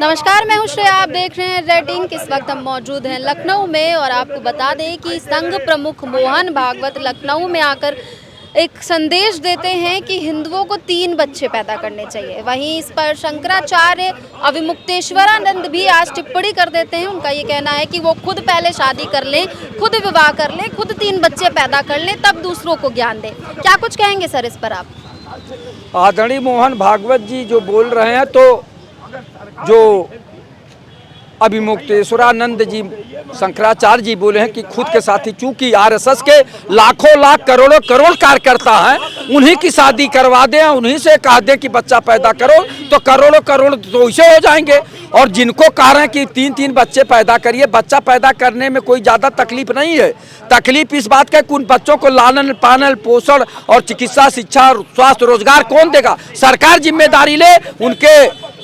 नमस्कार, मैं हूं श्रेया। आप देख रहे हैं रेटिंग। इस वक्त हम मौजूद हैं लखनऊ में और आपको बता दें कि संघ प्रमुख मोहन भागवत लखनऊ में आकर एक संदेश देते हैं कि हिंदुओं को 3 बच्चे पैदा करने चाहिए। वहीं इस पर शंकराचार्य अविमुक्तेश्वरानंद भी आज टिप्पणी कर देते हैं। उनका ये कहना है कि वो खुद पहले शादी कर लें, खुद विवाह कर लें, खुद 3 बच्चे पैदा कर लें, तब दूसरों को ज्ञान दें। क्या कुछ कहेंगे सर इस पर आप? आदरणीय मोहन भागवत जी जो बोल रहे हैं, तो जो अभिमुक्तेश्वरानंद जी शंकराचार्य जी बोले हैं कि खुद के साथी, चूंकि आरएसएस के लाखों लाख करोड़ों करोड़ कार्यकर्ता हैं, उन्हीं की शादी करवा दें, उन्हीं से कह दें कि बच्चा पैदा करो, तो करोड़ों करोड़ तो वैसे हो जाएंगे। और जिनको कह रहे हैं कि 3-3 बच्चे पैदा करिए, बच्चा पैदा करने में कोई ज़्यादा तकलीफ नहीं है। तकलीफ इस बात का कि उन बच्चों को लालन पालन पोषण और चिकित्सा शिक्षा स्वास्थ्य रोजगार कौन देगा? सरकार जिम्मेदारी ले, उनके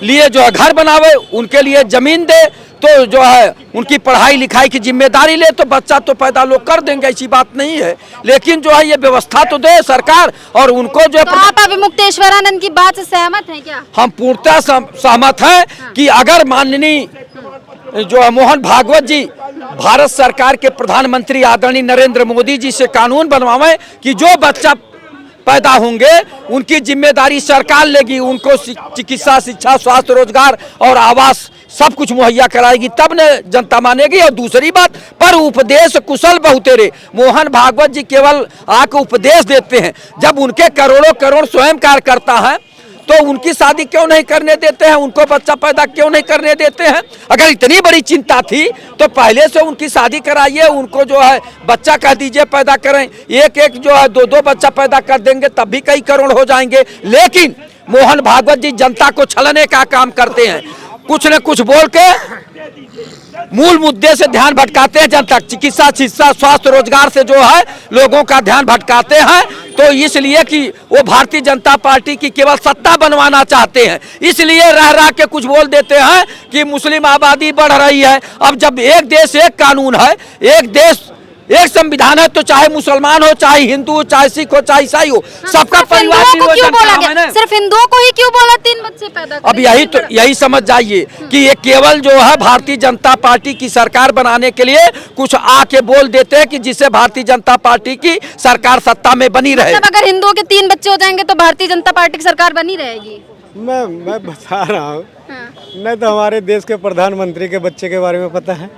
लिए जो है घर बनावे, उनके लिए जमीन दे, तो जो है उनकी पढ़ाई लिखाई की जिम्मेदारी ले, तो बच्चा तो पैदा लोग कर देंगे, ऐसी बात नहीं है। लेकिन जो है ये व्यवस्था तो दे सरकार, और उनको जो तो आप अविमुक्तेश्वरानंद की बात से सहमत हैं क्या? हम पूर्णतः सहमत हैं कि अगर माननीय जो है मोहन भागवत जी भारत सरकार के प्रधानमंत्री आदरणीय नरेंद्र मोदी जी से कानून बनवाएं कि जो बच्चा पैदा होंगे उनकी जिम्मेदारी सरकार लेगी, उनको चिकित्सा शिक्षा स्वास्थ्य रोजगार और आवास सब कुछ मुहैया कराएगी, तब न जनता मानेगी। और दूसरी बात पर उपदेश कुशल बहुतेरे, मोहन भागवत जी केवल आके उपदेश देते हैं। जब उनके करोड़ों करोड़ स्वयं कार्यकर्ता हैं तो उनकी शादी क्यों नहीं करने देते हैं? उनको बच्चा पैदा क्यों नहीं करने देते हैं? अगर इतनी बड़ी चिंता थी तो पहले से उनकी शादी कराइए, उनको जो है बच्चा कह दीजिए पैदा करें, एक जो है 2-2 बच्चा पैदा कर देंगे, तब भी कई करोड़ हो जाएंगे। लेकिन मोहन भागवत जी जनता को छलने का काम करते हैं, कुछ न कुछ बोल के मूल मुद्दे से ध्यान भटकाते हैं। जनता चिकित्सा शिक्षा स्वास्थ्य रोजगार से जो है लोगों का ध्यान भटकाते हैं, तो इसलिए कि वो भारतीय जनता पार्टी की केवल सत्ता बनवाना चाहते हैं, इसलिए रह रह के कुछ बोल देते हैं कि मुस्लिम आबादी बढ़ रही है। अब जब एक देश एक कानून है, एक देश एक संविधान है, तो चाहे मुसलमान हो, चाहे हिंदू हो, चाहे सिख हो, चाहे ईसाई हो, सबका परिवार सिर्फ हिंदुओं को ही क्यों बोला 3 बच्चे पैदा करें? अब यही समझ जाइए कि ये केवल जो है भारतीय जनता पार्टी की सरकार बनाने के लिए कुछ आके बोल देते हैं कि जिससे भारतीय जनता पार्टी की सरकार सत्ता में बनी रहे। मतलब अगर हिंदुओं के 3 बच्चे हो जाएंगे तो भारतीय जनता पार्टी की सरकार बनी रहेगी? मैं बता रहा हूँ, न तो हमारे देश के प्रधानमंत्री के बच्चे के बारे में पता है,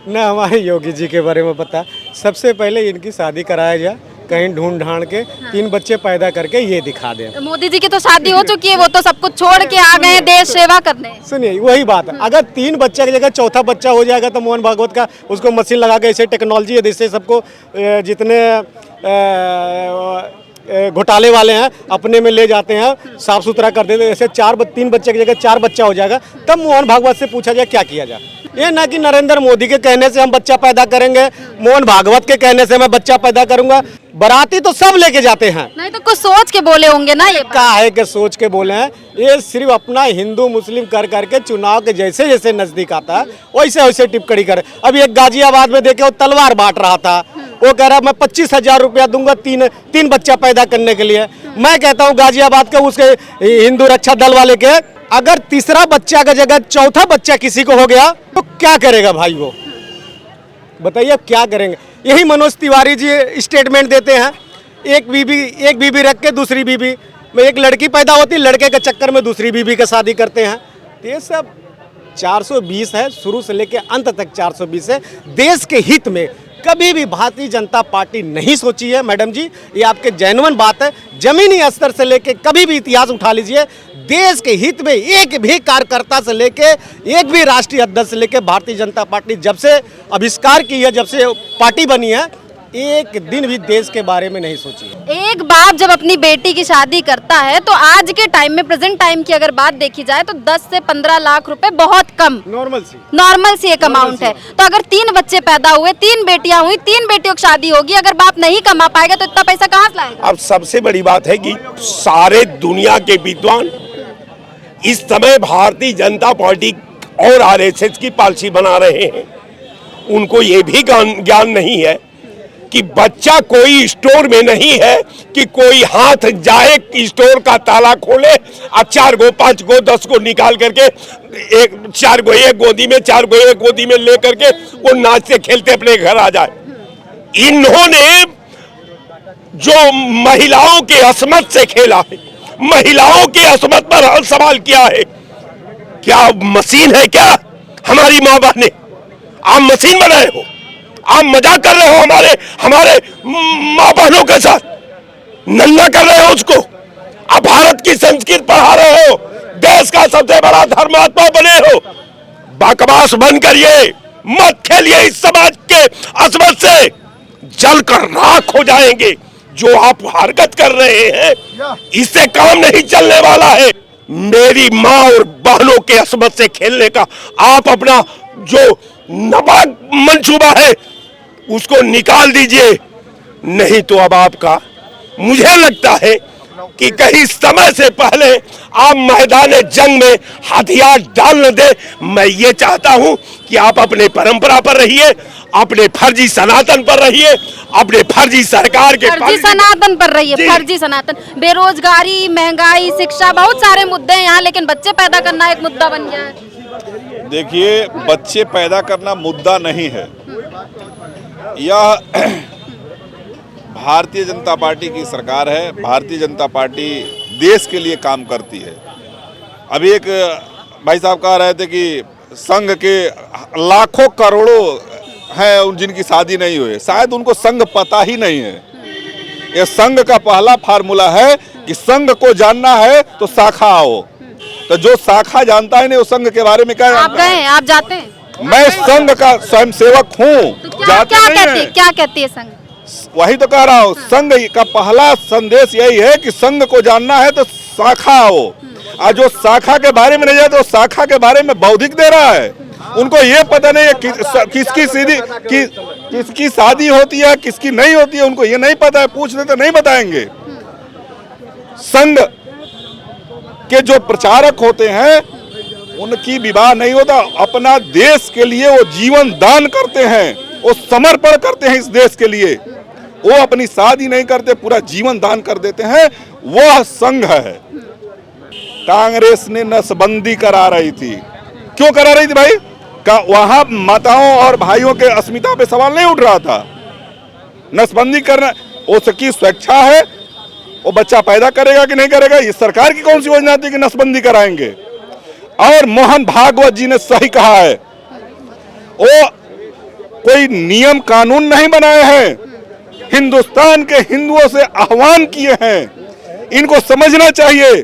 न हमारे योगी जी के बारे में पता। सबसे पहले इनकी शादी कराया जाए, कहीं ढूंढ ढांड के 3 बच्चे पैदा करके ये दिखा दें। मोदी जी की तो शादी हो चुकी है, वो तो सब कुछ छोड़ के आ गए हैं देश सेवा करने। सुनिए, वही बात है, अगर 3 बच्चे की जगह 4था बच्चा हो जाएगा तो मोहन भागवत का उसको मशीन लगा के ऐसे टेक्नोलॉजी है जिससे सबको जितने घोटाले वाले हैं अपने में ले जाते हैं, साफ सुथरा कर देते हैं। ऐसे 3 बच्चे की जगह 4 बच्चा हो जाएगा, तब मोहन भागवत से पूछा जाए क्या किया जाए। ये ना कि नरेंद्र मोदी के कहने से हम बच्चा पैदा करेंगे, मोहन भागवत के कहने से मैं बच्चा पैदा करूंगा। बाराती तो सब लेके जाते हैं, नहीं तो कुछ सोच के बोले होंगे ना। ये क्या है कि सोच के बोले हैं? ये सिर्फ अपना हिंदू मुस्लिम कर करके चुनाव के जैसे जैसे नजदीक आता है वैसे वैसे टिप्पणी करे। अभी एक गाजियाबाद में देखे वो तलवार बांट रहा था, वो कह रहा मैं 25,000 रुपया दूंगा 3 बच्चा पैदा करने के लिए। मैं कहता हूँ गाजियाबाद के उसके हिंदू रक्षा दल वाले के, अगर तीसरा बच्चा की जगह 4था बच्चा किसी को हो गया तो क्या करेगा भाई? वो बताइए अब क्या करेंगे? यही मनोज तिवारी जी स्टेटमेंट देते हैं, एक बीबी रख के दूसरी बीबी में एक लड़की पैदा होती, लड़के के चक्कर में दूसरी बीबी का शादी करते हैं। तो ये सब 420 है, शुरू से लेकर अंत तक 420 है। देश के हित में कभी भी भारतीय जनता पार्टी नहीं सोची है मैडम जी, ये आपके जेन्युइन बात है। जमीनी स्तर से लेके कभी भी इतिहास उठा लीजिए, देश के हित में एक भी कार्यकर्ता से लेके एक भी राष्ट्रीय अध्यक्ष से लेके भारतीय जनता पार्टी जब से आविष्कार की है, जब से पार्टी बनी है, एक दिन भी देश के बारे में नहीं सोची है। एक बाप जब अपनी बेटी की शादी करता है तो आज के टाइम में, प्रेजेंट टाइम की अगर बात देखी जाए तो 10 से 15 लाख रुपए बहुत कम, नॉर्मल सी एक अमाउंट है। तो अगर 3 बच्चे पैदा हुए, 3 बेटियां हुई, 3 बेटियों की शादी होगी, अगर बाप नहीं कमा पाएगा तो इतना पैसा कहाँ से लाएगा? अब सबसे बड़ी बात है कि सारे दुनिया के विद्वान इस समय भारतीय जनता पार्टी और आरएसएस की पॉलिसी बना रहे हैं। उनको ये भी ज्ञान नहीं है कि बच्चा कोई स्टोर में नहीं है कि कोई हाथ जाए स्टोर का ताला खोले और 4 गो 5 गो 10 गो निकाल करके 4 गो एक गोदी में 4 गो एक गोदी में ले करके वो नाचते खेलते अपने घर आ जाए। इन्होंने जो महिलाओं के असमत से खेला है, महिलाओं के असमत पर सवाल किया है। क्या मशीन है क्या हमारी माँ बहनें? आप मशीन बनाए हो, आप मजाक कर रहे हो हमारे माँ बहनों के साथ, नंगा कर रहे हो उसको। आप भारत की संस्कृति पढ़ा रहे हो, देश का सबसे बड़ा धर्मात्मा बने हो। बकवास बंद करिए, मत खेलिए इस समाज के असमत से, जलकर राख हो जाएंगे। जो आप हरकत कर रहे हैं इससे काम नहीं चलने वाला है। मेरी माँ और बहनों के असमत से खेलने का आप अपना जो नापाक मंसूबा है उसको निकाल दीजिए, नहीं तो अब आपका मुझे लगता है कि कहीं समय से पहले आप मैदान जंग में हथियार डाल न दे। मैं ये चाहता हूं कि आप अपने परंपरा पर रहिए, अपने फर्जी सनातन पर रहिए, अपने फर्जी सरकार के फर्जी सनातन पर रहिए। फर्जी सनातन, बेरोजगारी, महंगाई, शिक्षा, बहुत सारे मुद्दे हैं यहाँ, लेकिन बच्चे पैदा करना एक मुद्दा बन गया है। देखिए, बच्चे पैदा करना मुद्दा नहीं है, यह भारतीय जनता पार्टी की सरकार है। भारतीय जनता पार्टी देश के लिए काम करती है। अभी एक भाई साहब कह रहे थे कि संघ के लाखों करोड़ों हैं जिनकी शादी नहीं हुई, शायद उनको संघ पता ही नहीं है। यह संघ का पहला फार्मूला है कि संघ को जानना है तो शाखा आओ। तो जो शाखा जानता है नहीं वो संघ के बारे में क्या आप गए, आप जाते हैं? मैं संघ का स्वयंसेवक हूँ। तो क्या कहती है संघ? वही तो कह रहा हूँ, संघ का पहला संदेश यही है कि संघ को जानना है तो शाखा आओ। और जो शाखा के बारे में नहीं जानते, तो शाखा के बारे में बौद्धिक दे रहा है। उनको ये पता नहीं है किसकी शादी होती है किसकी नहीं होती है, उनको ये नहीं पता है। पूछ देते नहीं बताएंगे। संघ के जो प्रचारक होते हैं उनकी विवाह नहीं होता, अपना देश के लिए वो जीवन दान करते हैं, वो समर्पण करते हैं इस देश के लिए। वो अपनी शादी नहीं करते, पूरा जीवन दान कर देते हैं, वह संघ है। कांग्रेस ने नसबंदी करा रही थी, क्यों करा रही थी भाई? वहां माताओं और भाइयों के अस्मिता पे सवाल नहीं उठ रहा था। नसबंदी करना उसकी स्वेच्छा है, वो बच्चा पैदा करेगा कि नहीं करेगा, ये सरकार की कौन सी योजना थी कि नसबंदी कराएंगे। और मोहन भागवत जी ने सही कहा है, वो कोई नियम कानून नहीं बनाए हैं, हिंदुस्तान के हिंदुओं से आह्वान किए हैं। इनको समझना चाहिए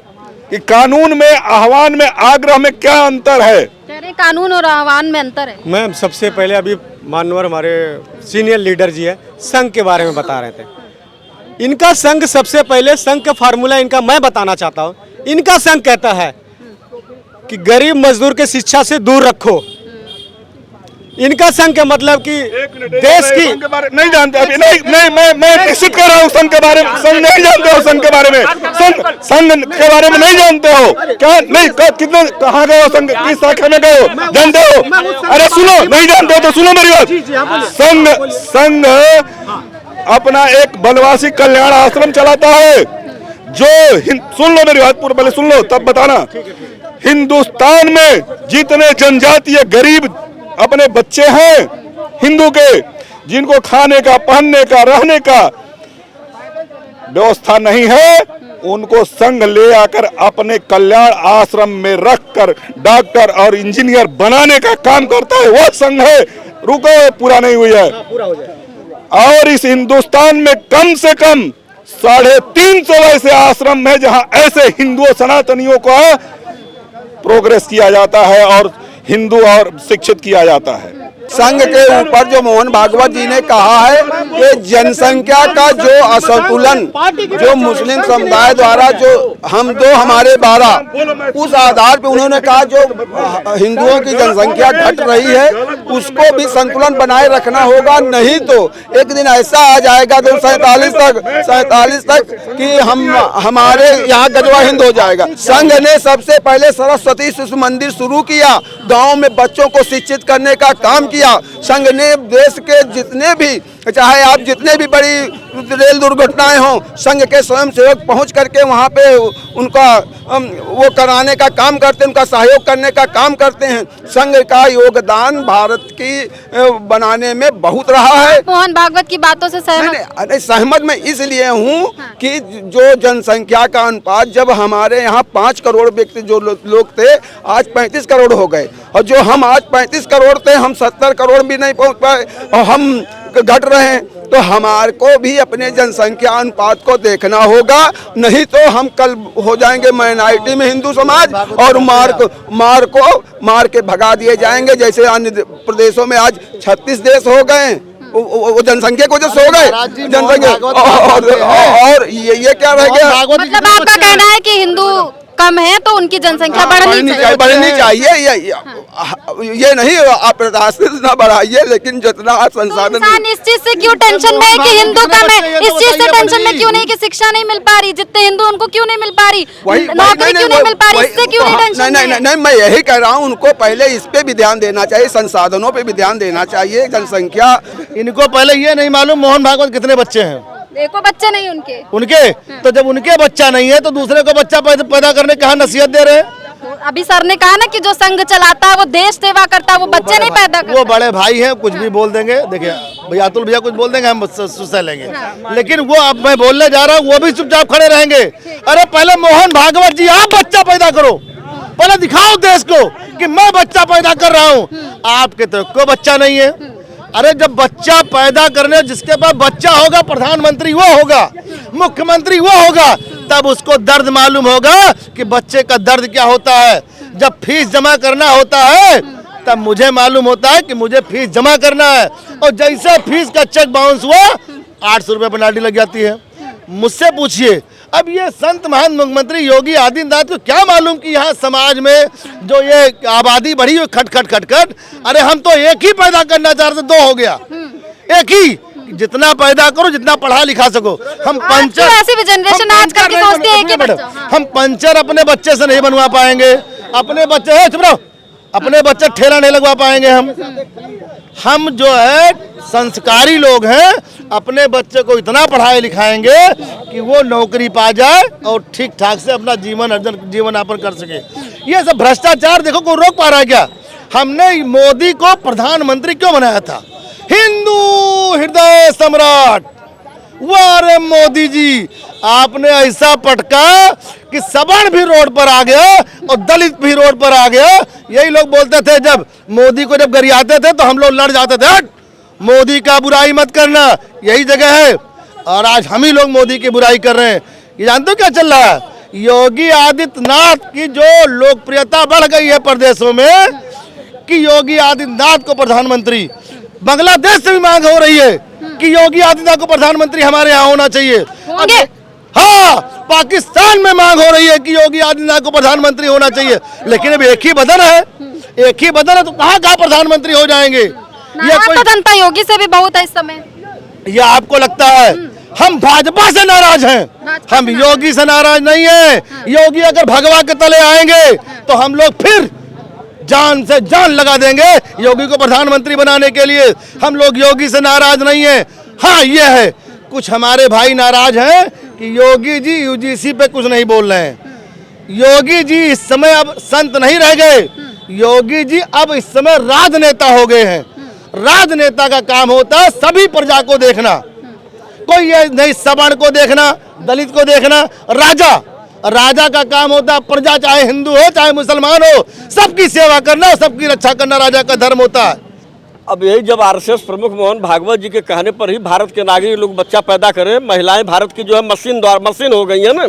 कि कानून में, आह्वान में, आग्रह में क्या अंतर है। कह रहे कानून और आह्वान में अंतर है। मैं सबसे पहले अभी मानवर हमारे सीनियर लीडर जी है, संघ के बारे में बता रहे थे। इनका संघ, सबसे पहले संघ का फार्मूला इनका मैं बताना चाहता हूँ। इनका संघ कहता है कि गरीब मजदूर के शिक्षा से दूर रखो। इनका संघ का मतलब कि देश की के बारे नहीं जानते अभी नहीं मैं निश्चित कर रहा हूँ संघ के बारे में। संघ नहीं जानते हो, संघ के बारे में, संघ के बारे में नहीं जानते हो क्या? नहीं, कितने कहाँ गए हो? संघ किस शाखा में गए हो? जानते हो? अरे सुनो, नहीं जानते हो तो सुनो मेरी बात। संघ अपना एक वनवासी कल्याण आश्रम चलाता है, जो सुन लो मेरी बात पूरी, पहले सुन लो तब बताना। हिंदुस्तान में जितने जनजातीय गरीब अपने बच्चे हैं हिंदू के, जिनको खाने का, पहनने का, रहने का व्यवस्था नहीं है, उनको संघ ले आकर अपने कल्याण आश्रम में रखकर डॉक्टर और इंजीनियर बनाने का काम करता है, वो संघ है। रुको, पूरा नहीं हुई है। और इस हिंदुस्तान में कम से कम 350 ऐसे आश्रम है जहां ऐसे हिंदुओं, सनातनियों को प्रोग्रेस किया जाता है और हिंदू और शिक्षित किया जाता है। संघ के ऊपर जो मोहन भागवत जी ने कहा है कि जनसंख्या का जो असंतुलन, जो मुस्लिम समुदाय द्वारा जो हम 2 हमारे 12, उस आधार पे उन्होंने कहा जो हिंदुओं की जनसंख्या घट रही है उसको भी संतुलन बनाए रखना होगा, नहीं तो एक दिन ऐसा आ जाएगा 47 तक कि हमारे यहाँ गजवा हिंद हो जाएगा। संघ ने सबसे पहले सरस्वती शिशु मंदिर शुरू किया, गाँव में बच्चों को शिक्षित करने का काम किया। संघ ने देश के जितने भी चाहे आप जितने भी बड़ी रेल दुर्घटनाएं हों, संघ के स्वयंसेवक पहुंच करके वहां पे उनका वो कराने का काम करते हैं, उनका सहयोग करने का काम करते हैं। संघ का योगदान भारत की बनाने में बहुत रहा है। मोहन भागवत की बातों से सहमत? सहमत मैं इसलिए हूँ कि जो जनसंख्या का अनुपात, जब हमारे यहाँ 5 करोड़ व्यक्ति जो लोग थे, आज 35 करोड़ हो गए, और जो हम आज 35 करोड़ थे, हम 70 करोड़ भी नहीं पहुँच पाए और हम घट रहे हैं। तो हमारे को भी अपने जनसंख्या अनुपात को देखना होगा, नहीं तो हम कल हो जाएंगे माइनॉरिटी में हिंदू समाज, और मार के भगा दिए जाएंगे, जैसे अन्य प्रदेशों में आज 36 देश हो गए वो जनसंख्या को जो सो गए जनसंख्या। और ये क्या रह गया? मतलब आपका कहना है कि हिंदू कम है तो उनकी जनसंख्या बढ़नी चाहिए। ये नहीं आप प्रशासन ना बढ़ाइए, लेकिन जितना संसाधन। इंसान इस चीज से क्यों टेंशन में है कि हिंदू कम है? इस चीज से टेंशन में क्यों नहीं कि शिक्षा नहीं मिल पा रही, जितने हिंदू उनको क्यों नहीं मिल पा रही, नौकरी क्यों नहीं मिल पा रही, इससे क्यों नहीं टेंशन? नहीं, मैं यही कह रहा हूँ, उनको पहले इस पे भी ध्यान देना चाहिए, संसाधनों पे भी ध्यान देना चाहिए। जनसंख्या, इनको पहले ये नहीं मालूम मोहन भागवत कितने बच्चे हैं। देखो बच्चे नहीं उनके तो जब उनके बच्चा नहीं है तो दूसरे को बच्चा पैदा करने की नसीहत दे रहे हैं। अभी सर ने कहा ना कि जो संघ चलाता है वो देश सेवा करता है, वो बच्चे नहीं पैदा करता। वो बड़े भाई हैं, कुछ भी बोल देंगे। देखिए भैया अतुल भैया कुछ बोल देंगे, हम सह लेंगे। लेकिन वो अब मैं बोलने जा रहा हूँ, वो भी चुपचाप खड़े रहेंगे। अरे पहले मोहन भागवत जी आप बच्चा पैदा करो, पहले दिखाओ देश को कि मैं बच्चा पैदा कर रहा हूँ। आपके तो कोई बच्चा नहीं है। अरे जब बच्चा पैदा करने, जिसके पास बच्चा होगा प्रधानमंत्री वो होगा, मुख्यमंत्री वो होगा, तब उसको दर्द मालूम होगा कि बच्चे का दर्द क्या होता है। जब फीस जमा करना होता है तब मुझे मालूम होता है कि मुझे फीस जमा करना है, और जैसे फीस का चेक बाउंस हुआ 800 रुपये पेनाल्टी लग जाती है। मुझसे पूछिए, अब ये संत महान मुख्यमंत्री योगी आदित्यनाथ को क्या मालूम कि यहाँ समाज में जो ये आबादी बढ़ी हुई खट। अरे हम तो एक ही पैदा करना चाह रहे थे, 2 हो गया। एक ही, जितना पैदा करो, जितना पढ़ा लिखा सको। हम पंचर, ऐसी भी जनरेशन आजकल की सोचती है कि हम पंचर अपने बच्चे से नहीं बनवा पाएंगे। अपने बच्चे चुप रहो, अपने बच्चे ठेला नहीं लगवा पाएंगे। हम जो है संस्कारी लोग हैं, अपने बच्चे को इतना पढ़ाए लिखाएंगे कि वो नौकरी पा जाए और ठीक ठाक से अपना जीवन यापन कर सके। ये सब भ्रष्टाचार देखो को रोक पा रहा है क्या? हमने मोदी को प्रधानमंत्री क्यों बनाया था? हिंदू हृदय सम्राट। वाह मोदी जी, आपने ऐसा पटका कि सवर्ण भी रोड पर आ गया और दलित भी रोड पर आ गया। यही लोग बोलते थे, जब मोदी को जब गरियाते थे तो हम लोग लड़ जाते थे, मोदी का बुराई मत करना, यही जगह है। और आज हम ही लोग मोदी की बुराई कर रहे हैं। ये जानते हो क्या चल रहा है? योगी आदित्यनाथ की जो लोकप्रियता बढ़ गई है प्रदेशों में कि योगी आदित्यनाथ को प्रधानमंत्री, बांग्लादेश से भी मांग हो रही है कि योगी आदित्यनाथ को प्रधानमंत्री हमारे यहाँ होना चाहिए। हाँ, पाकिस्तान में मांग हो रही है कि योगी आदित्यनाथ को प्रधानमंत्री होना चाहिए। लेकिन अब एक ही बदन है, तो कहाँ प्रधानमंत्री हो जाएंगे? ये तो जनता योगी से भी बहुत है इस समय। ये आपको लगता है हम भाजपा से नाराज हैं? हम योगी से नाराज नहीं है। योगी अगर भगवा के तले आएंगे तो हम लोग फिर जान से जान लगा देंगे योगी को प्रधानमंत्री बनाने के लिए। हम लोग योगी से नाराज नहीं है। हाँ, ये है कुछ हमारे भाई नाराज हैं कि योगी जी यूजीसी पे कुछ नहीं बोल रहे हैं। योगी जी इस समय अब संत नहीं रह गए, योगी जी अब इस समय राजनेता हो गए हैं। राजनेता का काम होता है सभी प्रजा को देखना, कोई ये नहीं सवर्ण को देखना, दलित को देखना। राजा का काम होता है प्रजा, चाहे हिंदू हो चाहे मुसलमान हो, सबकी सेवा करना, सबकी रक्षा करना राजा का धर्म होता है। अब यही जब आरएसएस प्रमुख मोहन भागवत जी के कहने पर ही भारत के नागरिक लोग बच्चा पैदा करें, महिलाएं भारत की जो है मशीन हो गई है ना,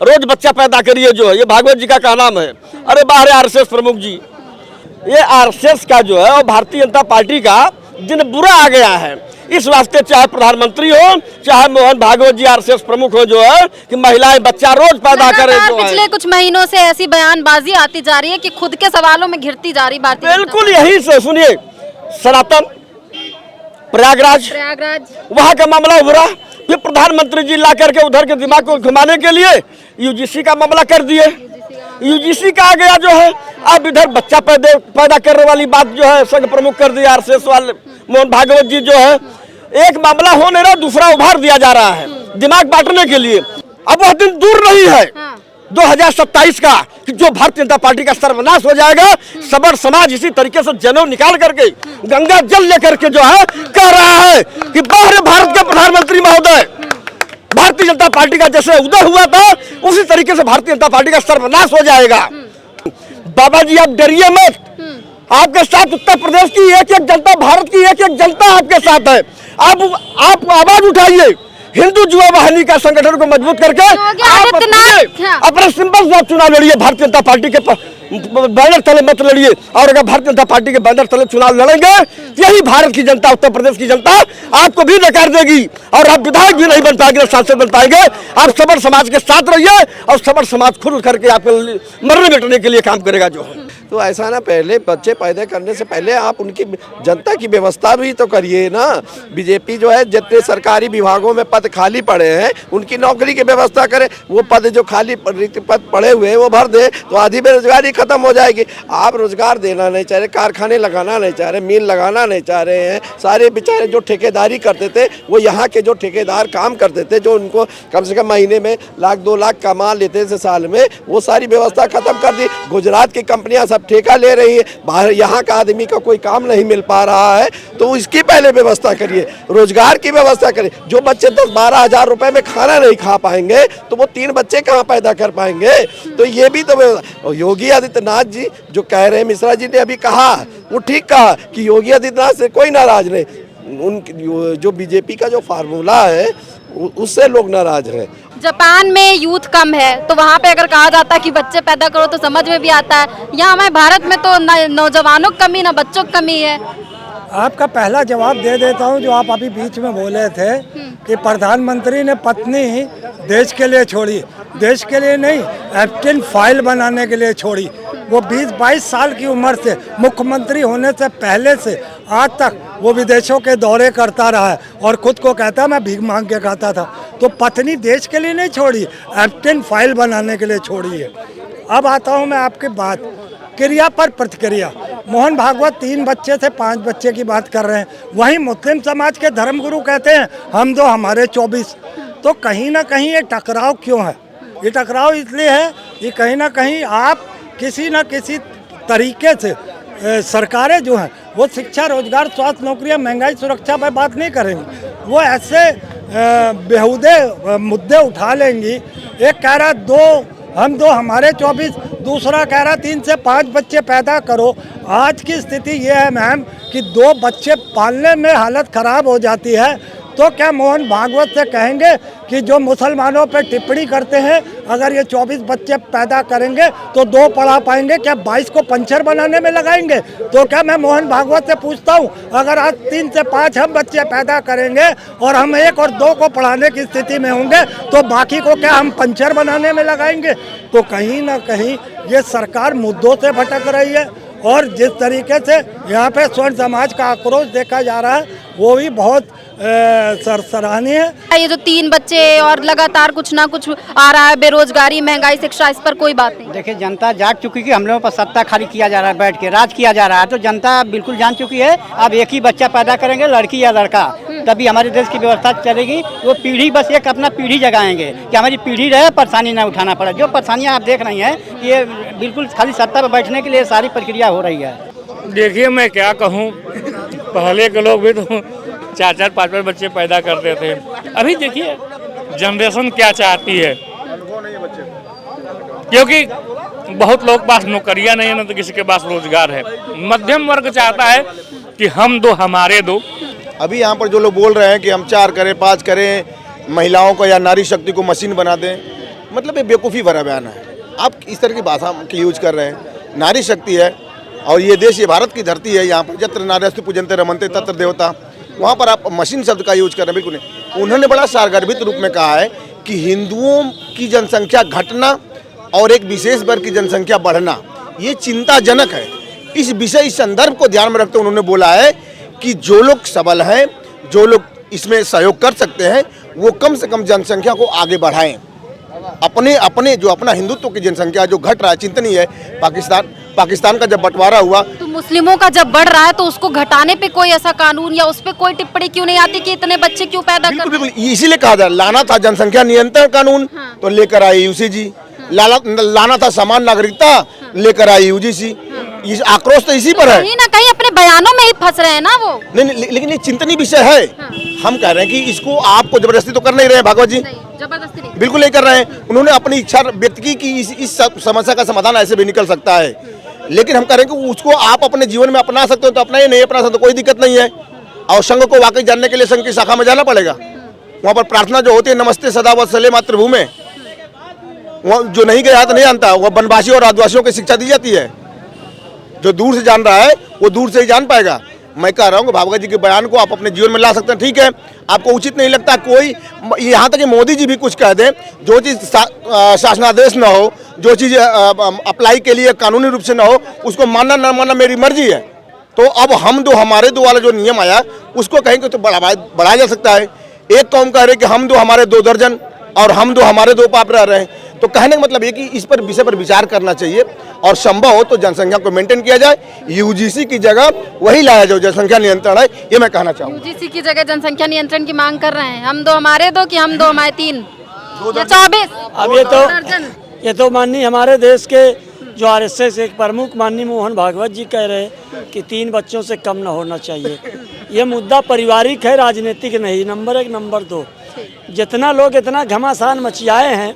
रोज बच्चा पैदा करिए जो है, ये भागवत जी का कहना है। अरे बाहर आरएसएस प्रमुख जी, ये आरएसएस का जो है और भारतीय जनता पार्टी का दिन बुरा आ गया है। इस वास्ते चाहे प्रधानमंत्री हो चाहे मोहन भागवत जी आरएसएस प्रमुख हो जो है कि महिलाएं बच्चा रोज पैदा करें। पिछले कुछ महीनों से ऐसी बयानबाजी आती जा रही है कि खुद के सवालों में घिरती जा रही बात। बिल्कुल यही से सुनिए, सनातन प्रयागराज वहां का मामला उभरा, फिर प्रधानमंत्री जी ला करके उधर के दिमाग को घुमाने के लिए यूजीसी का मामला कर दिए। यूजीसी का आ गया जो है, अब इधर बच्चा पैदा करने वाली बात जो है संघ प्रमुख कर दिया आरएसएस वाले मोहन भागवत जी जो है। एक मामला हो नहीं रहा, दूसरा उभार दिया जा रहा है दिमाग बांटने के लिए। अब वह दिन दूर नहीं है 2027 का कि जो भारतीय जनता पार्टी का सर्वनाश हो जाएगा। सबर समाज इसी तरीके से जनेऊ निकाल करके गंगा जल लेकर के जो है कह रहा है कि बाहर भारत के प्रधानमंत्री महोदय, भारतीय जनता पार्टी का जैसे उदय हुआ था उसी तरीके से भारतीय जनता पार्टी का सर्वनाश हो जाएगा। बाबा जी आप डरिए मत, आपके साथ उत्तर प्रदेश की एक एक जनता, भारत की एक एक जनता आपके साथ है। आप आवाज उठाइए, हिंदू युवा वाहिनी का संगठन को मजबूत करके आप अपने सिंबल से चुनाव लड़िए। भारतीय जनता पार्टी के बैनर तले मत लड़िए, और अगर भारतीय जनता पार्टी के बैनर तले चुनाव लड़ेंगे यही भारत की जनता, उत्तर प्रदेश की जनता आपको भी नकार देगी और आप विधायक भी नहीं बन पाएंगे, सांसद बन पाएंगे। आप सबर समाज के साथ रहिए और सबर समाज खुल करके आपके मरने मिटने के लिए काम करेगा जो है। तो ऐसा ना, पहले बच्चे पैदा करने से पहले आप उनकी जनता की व्यवस्था भी तो करिए ना। बीजेपी जो है जितने सरकारी विभागों में पद खाली पड़े हैं उनकी नौकरी की व्यवस्था करे, वो पद जो खाली पद पड़े हुए हैं वो भर दे, तो आधी बेरोजगारी खत्म हो जाएगी। आप रोजगार देना नहीं चाह रहे, कारखाने लगाना नहीं चाह रहे, मिल लगाना नहीं चाह रहे हैं। सारे बेचारे जो ठेकेदारी करते थे, वो यहाँ के जो ठेकेदार काम करते थे, जो उनको कम से कम महीने में 1-2 लाख कमा लेते थे साल में, वो सारी व्यवस्था खत्म कर दी। गुजरात की कंपनियां सब ठेका ले रही है, बाहर यहाँ का आदमी का कोई काम नहीं मिल पा रहा है, तो इसकी पहले व्यवस्था करिए, रोजगार की व्यवस्था करिए। जो बच्चे 10-12 हज़ार रुपए में खाना नहीं खा पाएंगे तो वो 3 बच्चे कहाँ पैदा कर पाएंगे? तो ये भी तो योगी आदित्यनाथ जी जो कह रहे हैं, मिश्रा जी ने अभी कहा, वो ठीक कहा कि योगी आदित्यनाथ से कोई नाराज नहीं, उन जो बीजेपी का जो फार्मूला है उससे लोग नाराज हैं। जापान में यूथ कम है, तो वहाँ पे अगर कहा जाता है कि बच्चे पैदा करो तो समझ में भी आता है। यहाँ हमारे भारत में तो नौजवानों की कमी, ना बच्चों की कमी है। आपका पहला जवाब दे देता हूँ, जो आप अभी बीच में बोले थे कि प्रधानमंत्री ने पत्नी देश के लिए छोड़ी, देश के लिए नहीं, एप्टिन फाइल बनाने के लिए छोड़ी। वो 20-22 साल की उम्र से, मुख्यमंत्री होने से पहले से आज तक वो विदेशों के दौरे करता रहा है और खुद को कहता मैं भीख मांग के खाता था। तो पत्नी देश के लिए नहीं छोड़ी, एप्टिन फाइल बनाने के लिए छोड़ी है। अब आता हूँ मैं आपकी बात, क्रिया पर प्रतिक्रिया। मोहन भागवत 3 बच्चे से 5 बच्चे की बात कर रहे हैं, वहीं मुस्लिम समाज के धर्मगुरु कहते हैं हम 2 हमारे 24। तो कहीं ना कहीं ये टकराव क्यों है? ये टकराव इसलिए है कि कहीं ना कहीं आप किसी न किसी तरीके से सरकारें जो हैं वो शिक्षा, रोजगार, स्वास्थ्य, नौकरियां, महंगाई, सुरक्षा पर बात नहीं करेंगी। वो ऐसे बेहुदे मुद्दे उठा लेंगी। एक कह रहा हम 2 हमारे 24, दूसरा कह रहा 3 से 5 बच्चे पैदा करो। आज की स्थिति ये है मैम कि 2 बच्चे पालने में हालत ख़राब हो जाती है। तो क्या मोहन भागवत से कहेंगे कि जो मुसलमानों पर टिप्पणी करते हैं, अगर ये 24 बच्चे पैदा करेंगे तो 2 पढ़ा पाएंगे, क्या 22 को पंचर बनाने में लगाएंगे? तो क्या मैं मोहन भागवत से पूछता हूँ, अगर आज 3 से 5 हम बच्चे पैदा करेंगे और हम 1 और 2 को पढ़ाने की स्थिति में होंगे तो बाकी को क्या हम पंचर बनाने में लगाएंगे? तो कहीं ना कहीं ये सरकार मुद्दों से भटक रही है। और जिस तरीके से यहाँ पे स्वर्ण समाज का आक्रोश देखा जा रहा है वो भी बहुत सराहनीय है। ये जो 3 बच्चे और लगातार कुछ ना कुछ आ रहा है, बेरोजगारी, महंगाई, शिक्षा, इस पर कोई बात नहीं। देखिए जनता जाग चुकी कि हम लोगों पर सत्ता खाली किया जा रहा है, बैठ के राज किया जा रहा है, तो जनता बिल्कुल जान चुकी है। अब एक ही बच्चा पैदा करेंगे, लड़की या लड़का, तभी हमारे देश की व्यवस्था चलेगी। वो पीढ़ी बस एक अपना पीढ़ी जगाएंगे कि हमारी पीढ़ी रहे, परेशानी ना उठाना पड़े। जो परेशानियाँ आप देख रही हैं ये बिल्कुल खाली सत्ता पर बैठने के लिए सारी प्रक्रिया हो रही है। देखिए मैं क्या कहूँ, पहले के लोग भी तो 4-4, 5-5 बच्चे पैदा करते थे। अभी देखिए जनरेशन क्या चाहती है, क्योंकि बहुत लोग पास नौकरियां नहीं है, ना तो किसी के पास रोजगार है। मध्यम वर्ग चाहता है कि हम 2 हमारे 2। अभी यहाँ पर जो लोग बोल रहे हैं कि हम 4 करें, 5 करें, महिलाओं को या नारी शक्ति को मशीन बना दें, मतलब ये बेवकूफ़ी भरा बयान है। आप इस तरह की भाषा की यूज कर रहे हैं। नारी शक्ति है और ये देश, ये भारत की धरती है, यहाँ पर जत्र नार्यस्तु पूजन्ते रमन्ते तत्र देवता, वहाँ पर आप मशीन शब्द का यूज कर रहे हैं। बिल्कुल नहीं। उन्होंने बड़ा सारगर्भित रूप में कहा है कि हिंदुओं की जनसंख्या घटना और एक विशेष वर्ग की जनसंख्या बढ़ना ये चिंताजनक है। इस विषय, इस संदर्भ को ध्यान में रखते हुए उन्होंने बोला है कि जो लोग सबल हैं, जो लोग इसमें सहयोग कर सकते हैं, वो कम से कम जनसंख्या को आगे बढ़ाएं। अपने जो अपना हिंदुत्व की जनसंख्या जो घट रहा है, चिंतनीय है। पाकिस्तान पाकिस्तान का जब बंटवारा हुआ, तो मुस्लिमों का जब बढ़ रहा है तो उसको घटाने पे कोई ऐसा कानून या उस पे कोई टिप्पणी क्यों नहीं आती कि इतने बच्चे क्यों पैदा कर बिल्कुल बिल्कुल इसीलिए कहा था लाना था जनसंख्या नियंत्रण कानून, तो लेकर आई यूसीजी। लाना था समान नागरिकता, लेकर आई यूजीसी। इस आक्रोश तो इसी पर है। कहीं ना कहीं अपने बयानों में ही फंस रहे हैं ना वो। नहीं, लेकिन ये चिंतनीय विषय है। हम कह रहे हैं कि इसको आपको जबरदस्ती तो कर नहीं रहे भागवत जी, जबरदस्ती नहीं, बिल्कुल नहीं कर रहे हैं। उन्होंने अपनी इच्छा व्यक्त की कि इस समस्या का समाधान ऐसे भी निकल सकता है, लेकिन हम कह रहे हैं कि उसको आप अपने जीवन में अपना सकते हो तो अपना ही, नहीं अपना सकते तो कोई दिक्कत नहीं है। और संघ को वाकई जानने के लिए संघ की शाखा में जाना पड़ेगा। वहाँ पर प्रार्थना जो होती है नमस्ते सदा वत्सले मातृभूमि, वहाँ जो नहीं गया तो नहीं जानता। वह वनवासियों और आदिवासियों की शिक्षा दी जाती है। जो दूर से जान रहा है वो दूर से ही जान पाएगा। मैं कह रहा हूँ भागवत जी के बयान को आप अपने जीवन में ला सकते हैं, ठीक है। आपको उचित नहीं लगता कोई, यहाँ तक कि मोदी जी भी कुछ कह दें, जो चीज़ शासनादेश न हो, जो चीज़ अप्लाई के लिए कानूनी रूप से न हो, उसको मानना न मानना मेरी मर्जी है। तो अब हम दो हमारे दो वाला जो नियम आया उसको कहेंगे तो बढ़ाया जा सकता है। एक कौम कह रहे कि हम दो हमारे 2 दर्जन और हम दो हमारे 2 पाप रह रहे हैं। तो कहने का मतलब ये कि इस पर विषय पर विचार करना चाहिए और संभव हो तो जनसंख्या को मेंटेन किया जाए। यूजीसी की जगह वही लाया जाए जनसंख्या नियंत्रण है, ये मैं कहना चाहूँगा। यूजीसी की जगह जनसंख्या नियंत्रण की मांग कर रहे हैं। हम 2 हमारे 2 कि हम 2 हमारे 3 या 24। अब ये तो माननीय हमारे देश के जो आरएसएस एक प्रमुख माननीय मोहन भागवत जी कह रहे हैं कि 3 बच्चों से कम न होना चाहिए। ये मुद्दा पारिवारिक है, राजनीतिक नहीं। नंबर 1, नंबर 2, जितना लोग इतना घमासान मचियाए हैं,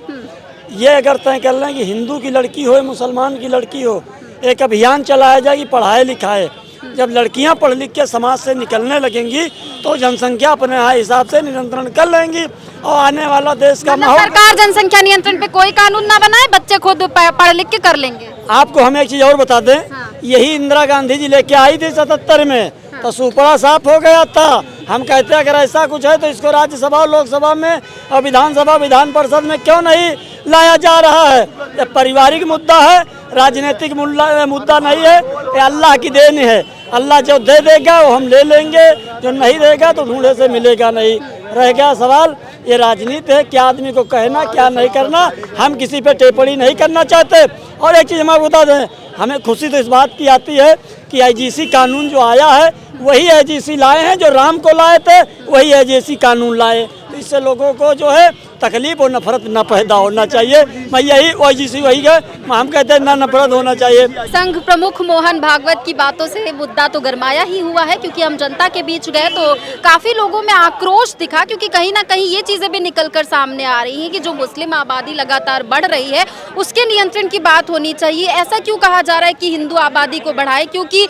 ये अगर तय कर लें कि हिंदू की लड़की हो मुसलमान की लड़की हो, एक अभियान चलाया जाए कि पढ़ाए लिखाए। जब लड़कियां पढ़ लिख के समाज से निकलने लगेंगी तो जनसंख्या अपने हिसाब से नियंत्रण कर लेंगी और आने वाला देश का माहौल। सरकार जनसंख्या नियंत्रण पे कोई कानून ना बनाए, बच्चे खुद पढ़ लिख के कर लेंगे। आपको हम एक चीज और बता दें, यही इंदिरा गांधी जी लेके आई थी 77 में, तो सुपड़ा साफ हो गया था। हम कहते हैं अगर ऐसा कुछ है तो इसको राज्यसभा और लोकसभा में और विधानसभा विधान परिषद में क्यों नहीं लाया जा रहा है। ये पारिवारिक मुद्दा है, राजनीतिक मुद्दा नहीं है। ये अल्लाह की देन है। अल्लाह जो दे देगा वो हम ले लेंगे, जो नहीं देगा तो ढूंढे से मिलेगा नहीं। रह गया सवाल, ये राजनीति है, क्या आदमी को कहना क्या नहीं करना। हम किसी पे टिप्पणी नहीं करना चाहते। और एक चीज़ हम आपको बता दें, हमें खुशी तो इस बात की आती है कि आईजीसी कानून जो आया है वही आईजीसी लाए हैं, जो राम को लाए थे वही आईजीसी कानून लाए। तो इससे लोगों को जो है तकलीफ और नफरत न पैदा होना चाहिए। मैं यही आईजीसी वही है, हम कहते हैं ना नफरत होना चाहिए। संघ प्रमुख मोहन भागवत की बातों से मुद्दा तो गरमाया ही हुआ है, क्योंकि हम जनता के बीच गए तो काफ़ी लोगों में आक्रोश दिखा, क्योंकि कहीं ना कहीं ये चीज़ें भी निकलकर सामने आ रही हैं कि जो मुस्लिम आबादी लगातार बढ़ रही है उसके नियंत्रण की बात होनी चाहिए। ऐसा क्यों कहा जा रहा है कि हिंदू आबादी को बढ़ाए, क्योंकि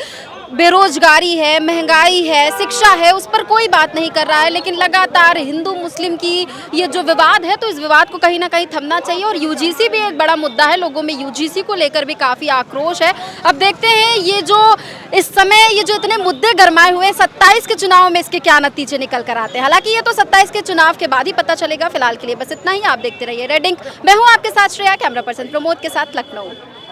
बेरोजगारी है, महंगाई है, शिक्षा है, उस पर कोई बात नहीं कर रहा है। लेकिन लगातार हिंदू मुस्लिम की ये जो विवाद है, तो इस विवाद को कहीं ना कहीं थमना चाहिए। और यूजीसी भी एक बड़ा मुद्दा है, लोगों में यूजीसी को लेकर भी काफ़ी आक्रोश है। अब देखते हैं ये जो इस समय ये जो इतने मुद्दे गरमाए हुए हैं, 27 के चुनाव में इसके क्या नतीजे निकल कर आते हैं। हालांकि ये तो 27 के चुनाव के बाद ही पता चलेगा। फिलहाल के लिए बस इतना ही। आप देखते रहिए रेड इंक। मैं हूँ आपके साथ श्रेया, कैमरा पर्सन प्रमोद के साथ लखनऊ।